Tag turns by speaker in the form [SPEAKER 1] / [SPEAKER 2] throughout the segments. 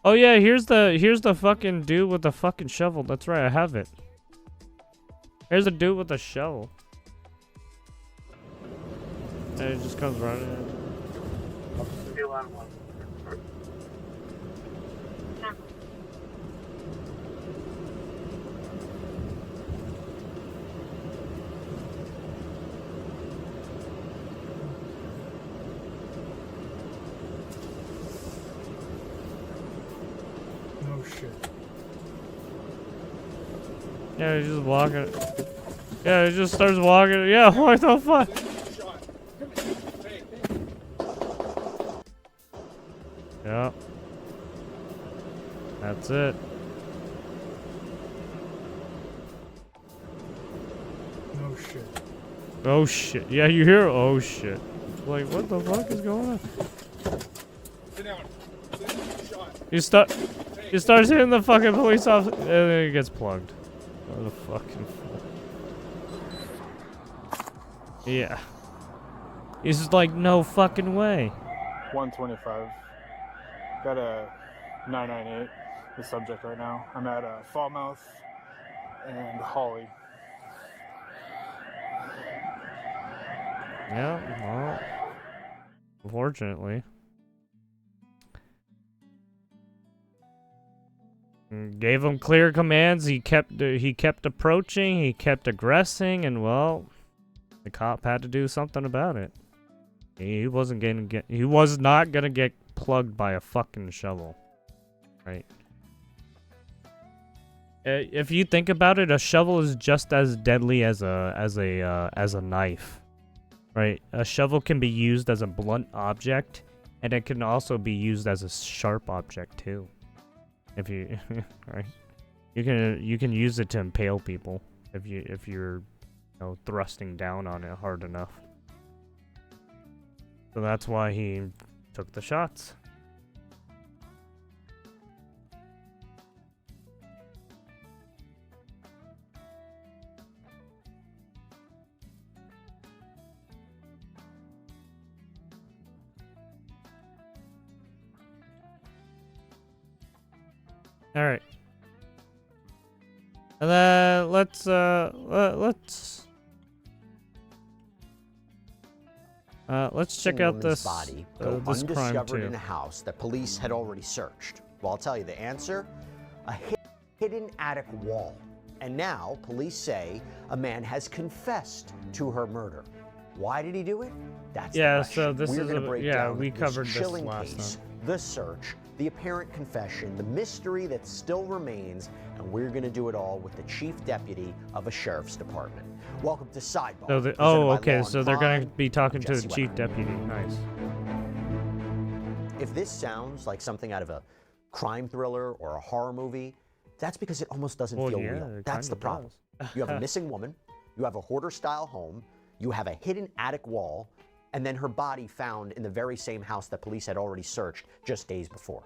[SPEAKER 1] Oh yeah, here's the fucking dude with the fucking shovel. That's right, I have it. Here's a dude with a shovel. And it just comes running in.
[SPEAKER 2] Oh shit.
[SPEAKER 1] Yeah, he's just walking. Yeah, he just starts walking. Yeah, what the fuck? Yeah. That's it.
[SPEAKER 2] Oh shit.
[SPEAKER 1] Oh shit. Yeah, you hear? Oh shit. Like, what the fuck is going on?
[SPEAKER 2] Sit down.
[SPEAKER 1] He starts hitting the fucking police officer, and then he gets plugged. What a fucking fool. Yeah. He's just like, no fucking way.
[SPEAKER 3] 125. Got a 998, the subject right now. I'm at Falmouth and Holly.
[SPEAKER 1] Yeah, well, unfortunately. Gave him clear commands. He kept approaching. He kept aggressing, and well, the cop had to do something about it. He was not gonna get plugged by a fucking shovel, right? If you think about it, a shovel is just as deadly as a knife, right? A shovel can be used as a blunt object, and it can also be used as a sharp object too. If you right, you can use it to impale people if you're thrusting down on it hard enough. So that's why he took the shots. All right. And then let's check out this
[SPEAKER 4] body
[SPEAKER 1] this crime
[SPEAKER 4] undiscovered
[SPEAKER 1] too.
[SPEAKER 4] in a house that police had already searched. Well, I'll tell you the answer: a hidden attic wall. And now police say a man has confessed to her murder. Why did he do it? That's the question.
[SPEAKER 1] So this
[SPEAKER 4] We're
[SPEAKER 1] is
[SPEAKER 4] gonna break down
[SPEAKER 1] we covered this
[SPEAKER 4] chilling
[SPEAKER 1] last
[SPEAKER 4] case,
[SPEAKER 1] time.
[SPEAKER 4] the search, the apparent confession, the mystery that still remains, and we're going to do it all with the chief deputy of a sheriff's department. Welcome to Sidebar.
[SPEAKER 1] So okay, so they're going to be talking to the chief deputy. Nice.
[SPEAKER 4] If this sounds like something out of a crime thriller or a horror movie, that's because it almost doesn't feel real. That's the problem. You have a missing woman, you have a hoarder-style home, you have a hidden attic wall, and then her body found in the very same house that police had already searched just days before.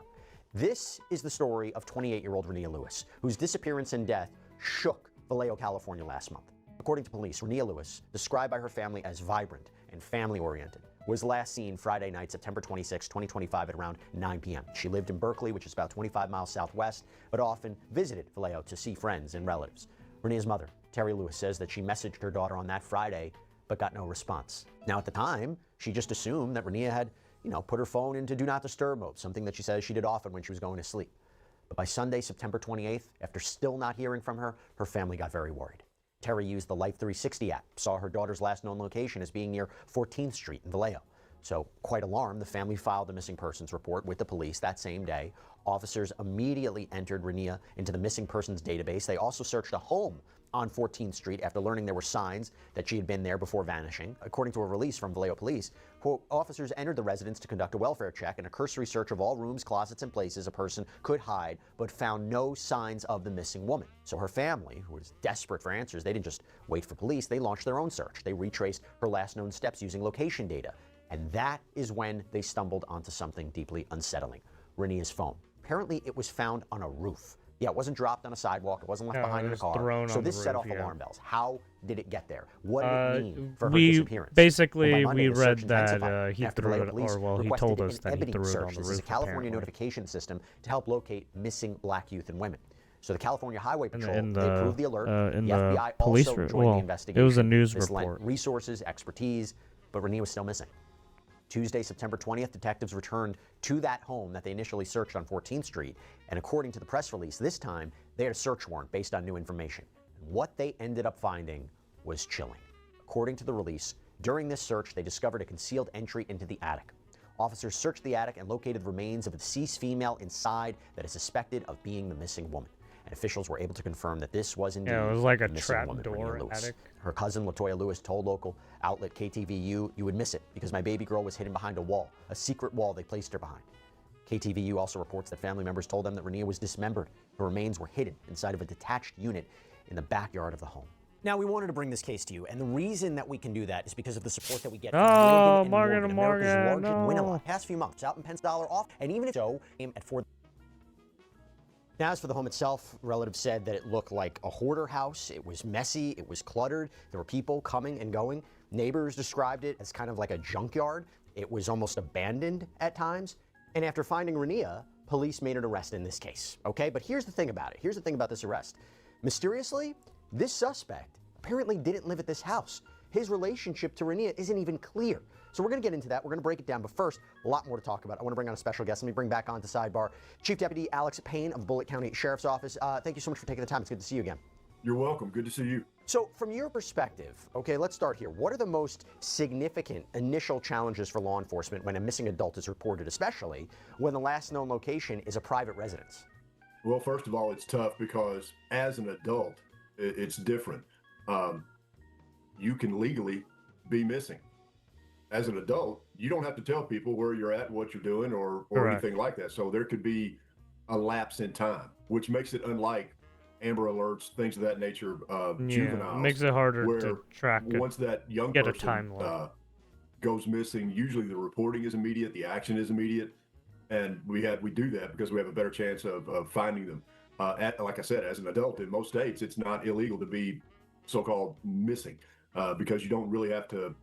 [SPEAKER 4] This is the story of 28-year-old Renia Lewis, whose disappearance and death shook Vallejo, California last month. According to police, Renia Lewis, described by her family as vibrant and family-oriented, was last seen Friday night, September 26, 2025 at around 9 p.m. She lived in Berkeley, which is about 25 miles southwest, but often visited Vallejo to see friends and relatives. Renia's mother, Terry Lewis, says that she messaged her daughter on that Friday, but got no response. Now, at the time, she just assumed that Renia had, put her phone into Do Not Disturb mode, something that she says she did often when she was going to sleep. But by Sunday, September 28th, after still not hearing from her, her family got very worried. Terry used the Life 360 app, saw her daughter's last known location as being near 14th Street in Vallejo. So, quite alarmed, the family filed a missing persons report with the police that same day. Officers immediately entered Renia into the missing persons database. They also searched a home on 14th Street after learning there were signs that she had been there before vanishing. According to a release from Vallejo Police, quote, officers entered the residence to conduct a welfare check and a cursory search of all rooms, closets, and places a person could hide, but found no signs of the missing woman. So her family, who was desperate for answers, they didn't just wait for police, they launched their own search. They retraced her last known steps using location data. And that is when they stumbled onto something deeply unsettling: Renia's phone. Apparently, it was found on a roof. Yeah, it wasn't dropped on a sidewalk. It wasn't left behind in a car. So this set off alarm bells. How did it get there? What did it mean for her
[SPEAKER 1] we
[SPEAKER 4] disappearance?
[SPEAKER 1] basically
[SPEAKER 4] Well, by Monday,
[SPEAKER 1] we
[SPEAKER 4] the search
[SPEAKER 1] read that
[SPEAKER 4] intensified
[SPEAKER 1] he
[SPEAKER 4] after
[SPEAKER 1] threw
[SPEAKER 4] Vallejo
[SPEAKER 1] it,
[SPEAKER 4] police
[SPEAKER 1] or well, he
[SPEAKER 4] requested
[SPEAKER 1] told us
[SPEAKER 4] an
[SPEAKER 1] that he
[SPEAKER 4] ebony
[SPEAKER 1] threw it
[SPEAKER 4] search.
[SPEAKER 1] on the
[SPEAKER 4] This
[SPEAKER 1] roof.
[SPEAKER 4] is a California
[SPEAKER 1] apparently.
[SPEAKER 4] notification system to help locate missing black youth and women. So the California Highway Patrol,
[SPEAKER 1] In
[SPEAKER 4] they approved the alert.
[SPEAKER 1] in
[SPEAKER 4] The
[SPEAKER 1] the
[SPEAKER 4] FBI
[SPEAKER 1] police
[SPEAKER 4] also
[SPEAKER 1] re-
[SPEAKER 4] joined
[SPEAKER 1] well,
[SPEAKER 4] the investigation.
[SPEAKER 1] it was a news
[SPEAKER 4] This lent
[SPEAKER 1] report.
[SPEAKER 4] resources, expertise, but Rania was still missing. Tuesday, September 20th, detectives returned to that home that they initially searched on 14th Street. And according to the press release, this time they had a search warrant based on new information. And what they ended up finding was chilling. According to the release, during this search, they discovered a concealed entry into the attic. Officers searched the attic and located remains of a deceased female inside that is suspected of being the missing woman. And officials were able to confirm that this was indeed
[SPEAKER 1] it was like a
[SPEAKER 4] the missing
[SPEAKER 1] trap
[SPEAKER 4] woman,
[SPEAKER 1] door
[SPEAKER 4] Rania Lewis.
[SPEAKER 1] attic.
[SPEAKER 4] Her cousin, Latoya Lewis, told local outlet KTVU, "You would miss it because my baby girl was hidden behind a wall, a secret wall they placed her behind." KTVU also reports that family members told them that Rania was dismembered. Her remains were hidden inside of a detached unit in the backyard of the home. Now, we wanted to bring this case to you, and the reason that we can do that is because of the support that we get from Morgan & Morgan, America's largest win-a-lot. Past few months, out in Penn's $1 off, and even if so, aim at $4. Now, as for the home itself, relatives said that it looked like a hoarder house. It was messy, it was cluttered, there were people coming and going. Neighbors described it as kind of like a junkyard. It was almost abandoned at times. And after finding Rania, police made an arrest in this case, okay? But here's the thing about it. Here's the thing about this arrest. Mysteriously, this suspect apparently didn't live at this house. His relationship to Rania isn't even clear. So we're going to get into that. We're going to break it down. But first, a lot more to talk about. I want to bring on a special guest. Let me bring back on to Sidebar Chief Deputy Alex Payne of the Bullitt County Sheriff's Office. Thank you so much for taking the time. It's good to see you again.
[SPEAKER 2] You're welcome. Good to see you.
[SPEAKER 4] So from your perspective, okay, let's start here. What are the most significant initial challenges for law enforcement when a missing adult is reported, especially when the last known location is a private residence?
[SPEAKER 2] Well, first of all, it's tough because as an adult, it's different. You can legally be missing. As an adult, you don't have to tell people where you're at, what you're doing, or anything like that. So there could be a lapse in time, which makes it unlike Amber Alerts, things of that nature, juveniles.
[SPEAKER 1] It makes it harder
[SPEAKER 2] where
[SPEAKER 1] to track it.
[SPEAKER 2] Once that young
[SPEAKER 1] Get a
[SPEAKER 2] person goes missing, usually the reporting is immediate, the action is immediate, and we do that because we have a better chance of finding them. Like I said, as an adult in most states, it's not illegal to be so-called missing because you don't really have to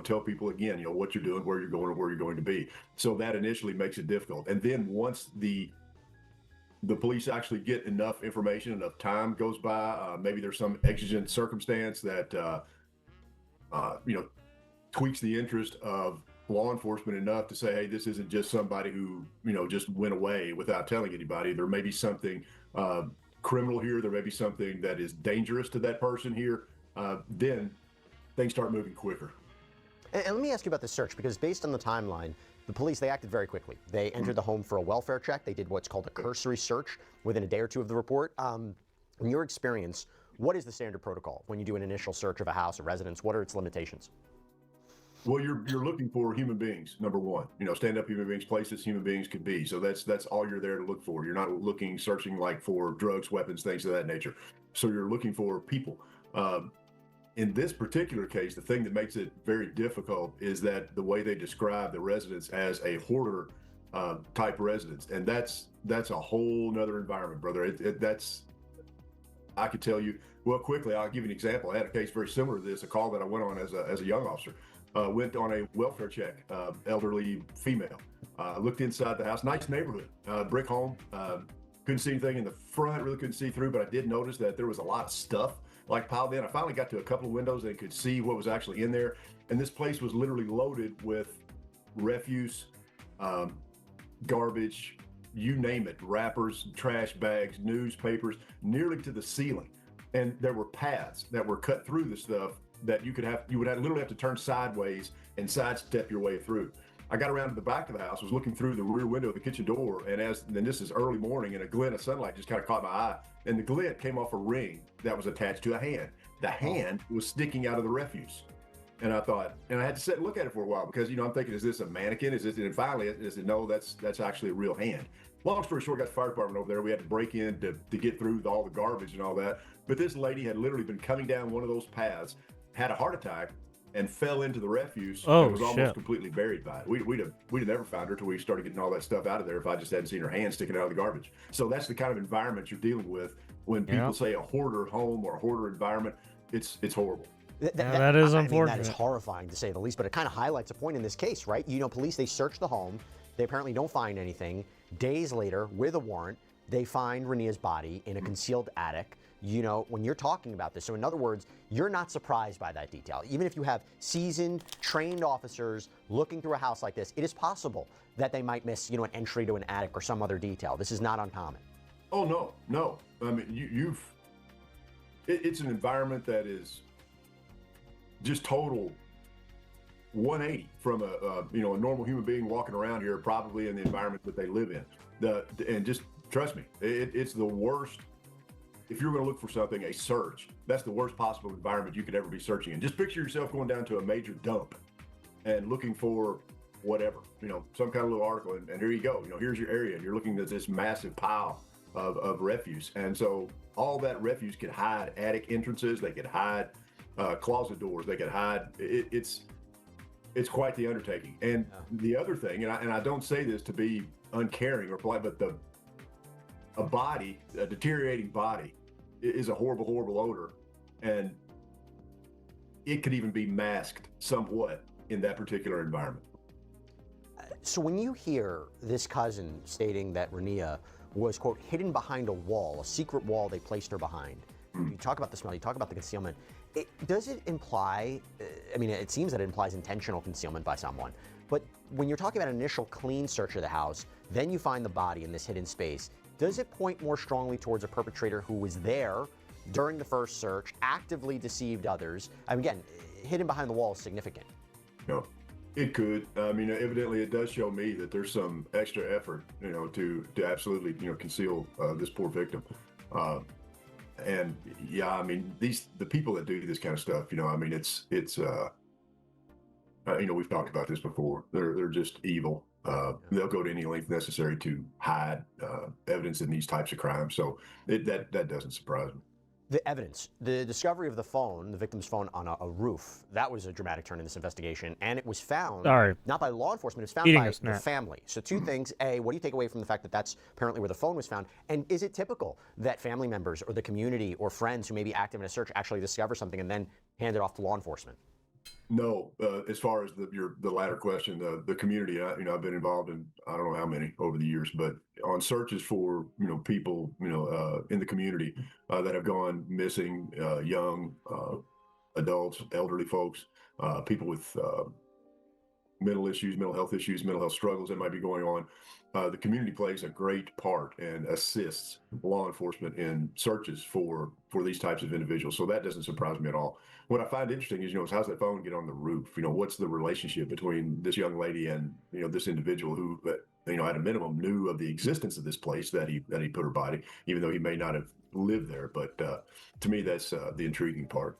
[SPEAKER 2] tell people again, what you're doing, where you're going, or where you're going to be. So that initially makes it difficult. And then once the police actually get enough information, enough time goes by, maybe there's some exigent circumstance that, tweaks the interest of law enforcement enough to say, hey, this isn't just somebody who, just went away without telling anybody. There may be something criminal here. There may be something that is dangerous to that person here. Then things start moving quicker.
[SPEAKER 4] And let me ask you about the search, because based on the timeline, the police, they acted very quickly. They entered the home for a welfare check. They did what's called a cursory search within a day or two of the report. In your experience, what is the standard protocol when you do an initial search of a house or residence? What are its limitations?
[SPEAKER 2] Well, you're looking for human beings, number one. Stand-up human beings, places human beings could be. So that's all you're there to look for. You're not searching like for drugs, weapons, things of that nature. So you're looking for people. In this particular case, the thing that makes it very difficult is that the way they describe the residence as a hoarder type residence, and that's a whole nother environment, brother. I could tell you, well, quickly, I'll give you an example. I had a case very similar to this, a call that I went on as a young officer. Went on a welfare check, elderly female. Looked inside the house, nice neighborhood, brick home. Couldn't see anything in the front, really couldn't see through, but I did notice that there was a lot of stuff like piled in. I finally got to a couple of windows and could see what was actually in there. And this place was literally loaded with refuse, garbage, you name it, wrappers, trash bags, newspapers, nearly to the ceiling. And there were paths that were cut through the stuff that you would literally have to turn sideways and sidestep your way through. I got around to the back of the house, was looking through the rear window of the kitchen door, and then this is early morning, and a glint of sunlight just kind of caught my eye, and the glint came off a ring that was attached to a hand. The hand was sticking out of the refuse. And I thought, and I had to sit and look at it for a while because, I'm thinking, is this a mannequin? And finally, I said, no, that's actually a real hand. Long story short, got the fire department over there. We had to break in to get through all the garbage and all that. But this lady had literally been coming down one of those paths, had a heart attack, and fell into the refuse and was almost completely buried by it. We'd have never found her till we started getting all that stuff out of there if I just hadn't seen her hand sticking out of the garbage. So that's the kind of environment you're dealing with when people say a hoarder home or a hoarder environment. it's horrible.
[SPEAKER 1] That is unfortunate.
[SPEAKER 4] I mean, that is horrifying to say the least, but it kind of highlights a point in this case, right? You know, police, they search the home. They apparently don't find anything. Days later, with a warrant, they find Renia's body in a concealed attic. You know, when you're talking about this, so in other words, you're not surprised by that detail. Even if you have seasoned, trained officers looking through a house like this, it is possible that they might miss, you know, an entry to an attic or some other detail. This is not uncommon.
[SPEAKER 2] Oh, no. I mean, it's an environment that is just total 180 from a normal human being walking around here, probably in the environment that they live in. And just trust me, it's the worst. If you're going to look for something, a search, that's the worst possible environment you could ever be searching in. Just picture yourself going down to a major dump and looking for whatever, some kind of little article, and here you go. Here's your area, and you're looking at this massive pile of refuse. And so all that refuse could hide attic entrances, they could hide closet doors, they could hide. It's quite the undertaking. And the other thing, and I don't say this to be uncaring or polite, but a deteriorating body is a horrible, horrible odor. And it could even be masked somewhat in that particular environment.
[SPEAKER 4] So when you hear this cousin stating that Renia was, quote, hidden behind a wall, a secret wall they placed her behind, you talk about the smell, you talk about the concealment, does it imply, it seems that it implies intentional concealment by someone, but when you're talking about an initial clean search of the house, then you find the body in this hidden space, does it point more strongly towards a perpetrator who was there during the first search, actively deceived others? Again, hidden behind the wall is significant.
[SPEAKER 2] No, it could. Evidently it does show me that there's some extra effort, to absolutely, conceal this poor victim. And yeah, the people that do this kind of stuff, we've talked about this before. They're just evil. They'll go to any length necessary to hide evidence in these types of crimes. So that doesn't surprise me.
[SPEAKER 4] The evidence, the discovery of the phone, the victim's phone on a roof, that was a dramatic turn in this investigation. And it was found, not by law enforcement, it was found by the family. So two things. A, what do you take away from the fact that that's apparently where the phone was found? And is it typical that family members or the community or friends who may be active in a search actually discover something and then hand it off to law enforcement?
[SPEAKER 2] No, as far as the latter question, the community, I've been involved in, I don't know how many over the years, but on searches for, people, in the community that have gone missing, young adults, elderly folks, people with mental health issues, mental health struggles that might be going on. The community plays a great part and assists law enforcement in searches for these types of individuals. So that doesn't surprise me at all. What I find interesting is, how's that phone get on the roof? What's the relationship between this young lady and, this individual who, at a minimum knew of the existence of this place that he put her body, even though he may not have lived there. But to me, that's the intriguing part.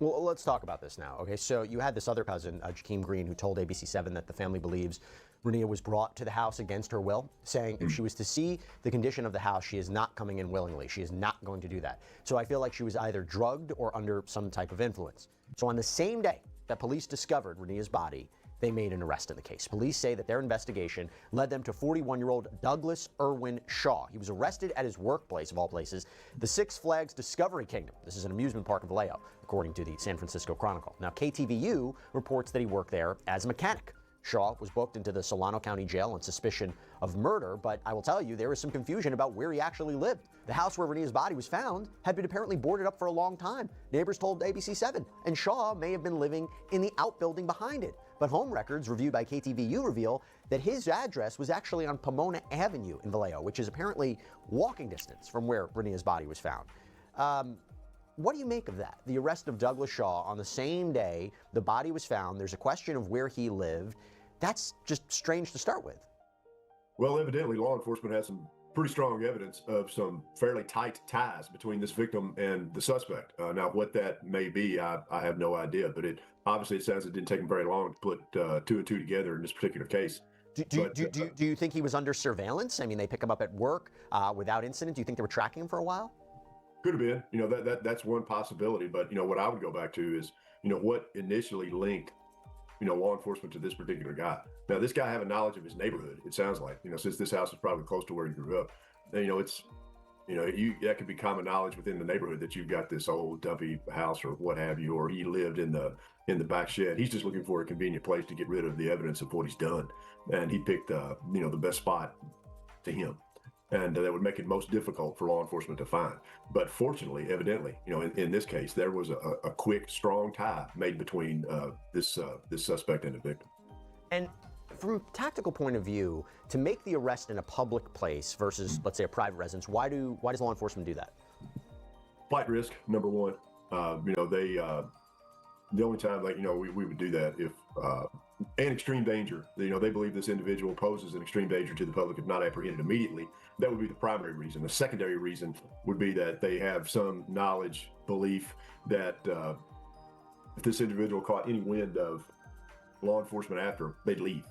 [SPEAKER 4] Well, let's talk about this now. Okay, so you had this other cousin, Jakeem Green, who told ABC7 that the family believes Renia was brought to the house against her will, saying if she was to see the condition of the house, she is not coming in willingly. She is not going to do that. So I feel like she was either drugged or under some type of influence. So on the same day that police discovered Renia's body, they made an arrest in the case. Police say that their investigation led them to 41-year-old Douglas Irwin Shaw. He was arrested at his workplace, of all places, the Six Flags Discovery Kingdom. This is an amusement park in Vallejo, according to the San Francisco Chronicle. Now, KTVU reports that he worked there as a mechanic. Shaw was booked into the Solano County Jail on suspicion of murder, but I will tell you, there was some confusion about where he actually lived. The house where Renia's body was found had been apparently boarded up for a long time. Neighbors told ABC7, and Shaw may have been living in the outbuilding behind it. But home records reviewed by KTVU reveal that his address was actually on Pomona Avenue in Vallejo, which is apparently walking distance from where Renia's body was found. What do you make of that? The arrest of Douglas Shaw on the same day the body was found. There's a question of where he lived. That's just strange to start with.
[SPEAKER 2] Well, evidently, law enforcement has some pretty strong evidence of some fairly tight ties between this victim and the suspect. Now, what that may be, I have no idea, but it sounds it didn't take him very long to put two and two together in this particular case.
[SPEAKER 4] Do you think he was under surveillance? They pick him up at work without incident. Do you think they were tracking him for a while?
[SPEAKER 2] Could have been. That's one possibility. But, what I would go back to is, what initially linked law enforcement to this particular guy. Now, this guy have a knowledge of his neighborhood, it sounds like, since this house is probably close to where he grew up. And, that could be common knowledge within the neighborhood that you've got this old dumpy house or what have you, or he lived in the back shed. He's just looking for a convenient place to get rid of the evidence of what he's done, and he picked the best spot to him, and that would make it most difficult for law enforcement to find. But fortunately, evidently, in this case, there was a quick, strong tie made between this suspect and the victim.
[SPEAKER 4] And from a tactical point of view, to make the arrest in a public place versus, let's say, a private residence, why does law enforcement do that?
[SPEAKER 2] Flight risk, number one. The only time we would do that if and extreme danger. They believe this individual poses an extreme danger to the public if not apprehended immediately. That would be the primary reason. The secondary reason would be that they have some knowledge, belief that if this individual caught any wind of law enforcement after, they'd leave.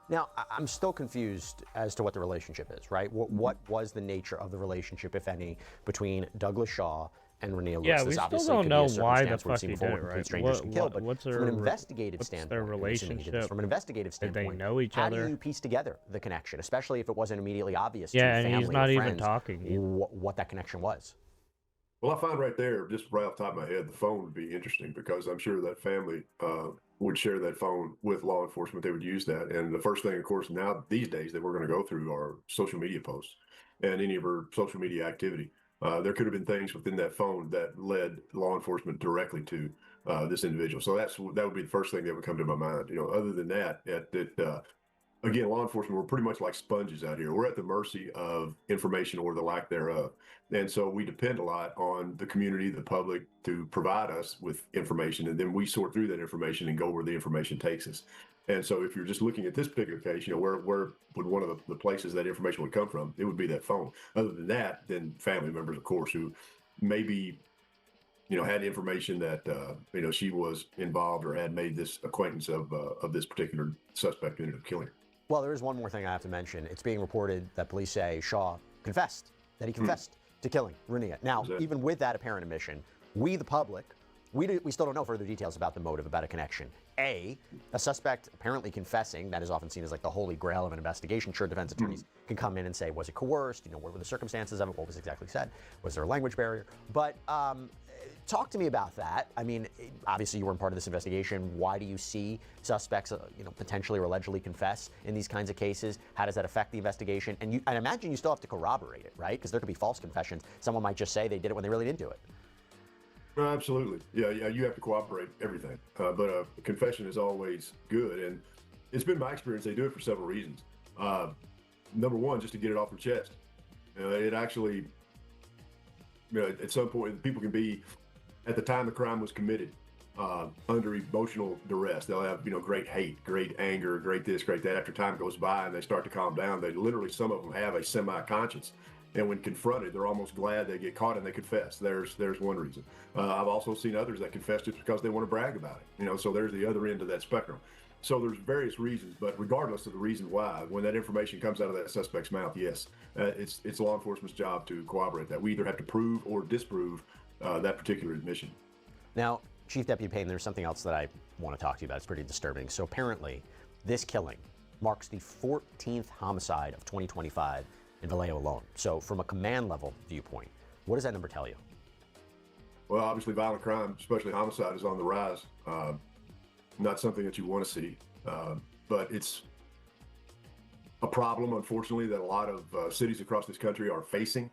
[SPEAKER 4] Now, I'm still confused as to what the relationship is, right? What was the nature of the relationship, if any, between Douglas Shaw and Renea Lewis?
[SPEAKER 1] Yeah, we still don't know why the fuck he did it, right?
[SPEAKER 4] Strangers can kill, but
[SPEAKER 1] what's
[SPEAKER 4] from an investigative standpoint,
[SPEAKER 1] their relationship?
[SPEAKER 4] From an investigative standpoint,
[SPEAKER 1] did they know each other?
[SPEAKER 4] How do you piece together the connection, especially if it wasn't immediately obvious to
[SPEAKER 1] yeah,
[SPEAKER 4] family
[SPEAKER 1] and he's not
[SPEAKER 4] or
[SPEAKER 1] even
[SPEAKER 4] friends
[SPEAKER 1] talking.
[SPEAKER 4] what that connection was?
[SPEAKER 2] Well, I find right there, just right off the top of my head, the phone would be interesting because I'm sure that family would share that phone with law enforcement. They would use that. And the first thing, of course, now these days that we're going to go through are social media posts and any of her social media activity. There could have been things within that phone that led law enforcement directly to this individual. So that would be the first thing that would come to my mind. Other than that, again, law enforcement, we're pretty much like sponges out here. We're at the mercy of information or the lack thereof. And so we depend a lot on the community, the public, to provide us with information. And then we sort through that information and go where the information takes us. And so if you're just looking at this particular case, where would one of the places that information would come from? It would be that phone. Other than that, then family members, of course, who maybe had information that she was involved or had made this acquaintance of this particular suspect who ended up killing her.
[SPEAKER 4] Well, there is one more thing I have to mention. It's being reported that police say Shaw confessed, that he confessed to killing Renea. Now, even with that apparent admission, we, the public, we still don't know further details about the motive, about a connection. A suspect apparently confessing, that is often seen as like the holy grail of an investigation. Sure, defense attorneys can come in and say, was it coerced? What were the circumstances of it? What was exactly said? Was there a language barrier? But talk to me about that. I mean, obviously you weren't part of this investigation. Why do you see suspects, potentially or allegedly confess in these kinds of cases? How does that affect the investigation? And I imagine you still have to corroborate it, right? Because there could be false confessions. Someone might just say they did it when they really didn't do it.
[SPEAKER 2] Absolutely. Yeah, you have to cooperate everything. But a confession is always good. And it's been my experience, they do it for several reasons. Number one, just to get it off their chest. It actually, at some point, people can be, at the time the crime was committed, under emotional duress. They'll have, great hate, great anger, great this, great that. After time goes by and they start to calm down, they literally, some of them have a semi-conscience. And when confronted, they're almost glad they get caught and they confess. There's one reason. I've also seen others that confess just because they want to brag about it. So there's the other end of that spectrum. So there's various reasons, but regardless of the reason why, when that information comes out of that suspect's mouth, yes, it's law enforcement's job to corroborate that. We either have to prove or disprove that particular admission.
[SPEAKER 4] Now, Chief Deputy Payne, there's something else that I want to talk to you about. It's pretty disturbing. So apparently, this killing marks the 14th homicide of 2025 in Vallejo alone. So from a command level viewpoint, what does that number tell you?
[SPEAKER 2] Well, obviously violent crime, especially homicide, is on the rise. Not something that you want to see, but it's a problem, unfortunately, that a lot of cities across this country are facing,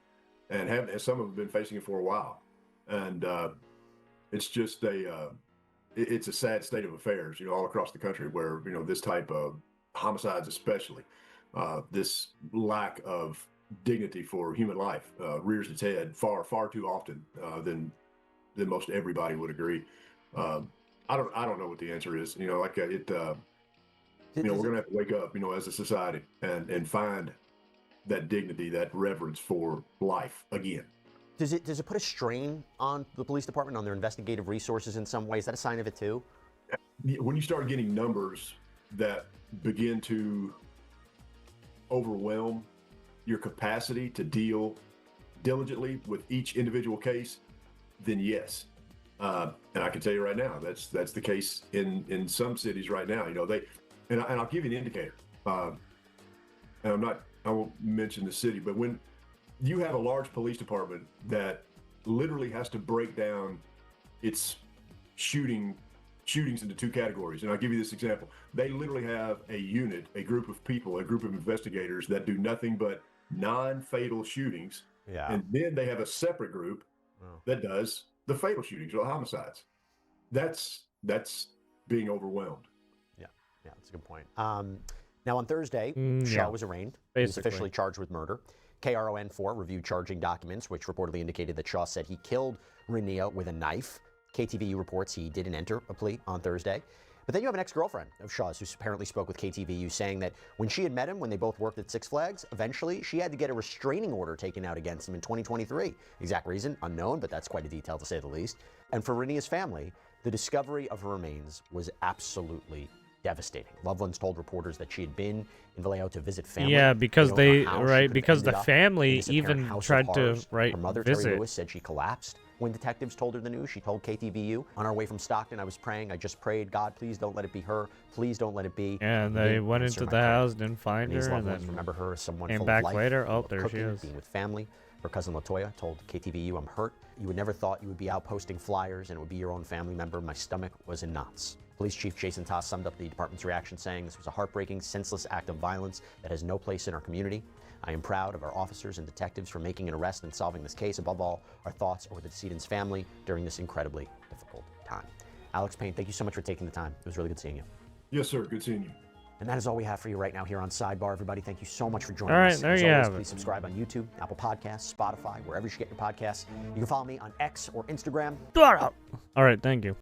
[SPEAKER 2] and some of them have been facing it for a while. And it's just it's a sad state of affairs, all across the country where, this type of homicides, especially, this lack of dignity for human life rears its head far, far too often than most everybody would agree. I don't know what the answer is. We're going to have to wake up, as a society and find that dignity, that reverence for life again.
[SPEAKER 4] Does it put a strain on the police department, on their investigative resources in some ways? Is that a sign of it too?
[SPEAKER 2] When you start getting numbers that begin to overwhelm your capacity to deal diligently with each individual case, then yes. And I can tell you right now, that's the case in some cities right now. And I'll give you an indicator. And I won't mention the city, but when you have a large police department that literally has to break down its shootings into two categories. And I'll give you this example. They literally have a unit, a group of people, a group of investigators that do nothing but non-fatal shootings.
[SPEAKER 4] Yeah.
[SPEAKER 2] And then they have a separate group that does the fatal shootings or homicides. That's being overwhelmed.
[SPEAKER 4] Yeah, that's a good point. Now on Thursday, Shaw was arraigned. He was officially charged with murder. KRON4 reviewed charging documents, which reportedly indicated that Shaw said he killed Renia with a knife. KTVU reports he didn't enter a plea on Thursday. But then you have an ex-girlfriend of Shaw's who apparently spoke with KTVU saying that when she had met him, when they both worked at Six Flags, eventually she had to get a restraining order taken out against him in 2023. Exact reason, unknown, but that's quite a detail to say the least. And for Renia's family, the discovery of her remains was absolutely devastating. Loved ones told reporters that she had been in Vallejo to visit family.
[SPEAKER 1] Yeah, because because the
[SPEAKER 4] the
[SPEAKER 1] family even tried to
[SPEAKER 4] Her mother,
[SPEAKER 1] visit.
[SPEAKER 4] Terry Lewis, said she collapsed when detectives told her the news. She told KTVU, on our way from Stockton, I was praying. I just prayed, God, please don't let it be her. Please don't let it be.
[SPEAKER 1] And they went into the house, didn't find her, and then
[SPEAKER 4] remember her as someone
[SPEAKER 1] came
[SPEAKER 4] full
[SPEAKER 1] back
[SPEAKER 4] of life,
[SPEAKER 1] later. Oh,
[SPEAKER 4] full of
[SPEAKER 1] there she
[SPEAKER 4] cooking,
[SPEAKER 1] is.
[SPEAKER 4] being with family. Her cousin Latoya told KTVU, I'm hurt. You would never thought you would be out posting flyers and it would be your own family member. My stomach was in knots. Police Chief Jason Toss summed up the department's reaction saying this was a heartbreaking, senseless act of violence that has no place in our community. I am proud of our officers and detectives for making an arrest and solving this case. Above all, our thoughts are with the decedent's family during this incredibly difficult time. Alex Payne, thank you so much for taking the time. It was really good seeing you.
[SPEAKER 2] Yes, sir. Good seeing you.
[SPEAKER 4] And that is all we have for you right now here on Sidebar. Everybody, thank you so much for joining
[SPEAKER 1] All right,
[SPEAKER 4] us.
[SPEAKER 1] there
[SPEAKER 4] As
[SPEAKER 1] you
[SPEAKER 4] always,
[SPEAKER 1] have it.
[SPEAKER 4] please subscribe on YouTube, Apple Podcasts, Spotify, wherever you get your podcasts. You can follow me on X or Instagram.
[SPEAKER 1] All right, thank you.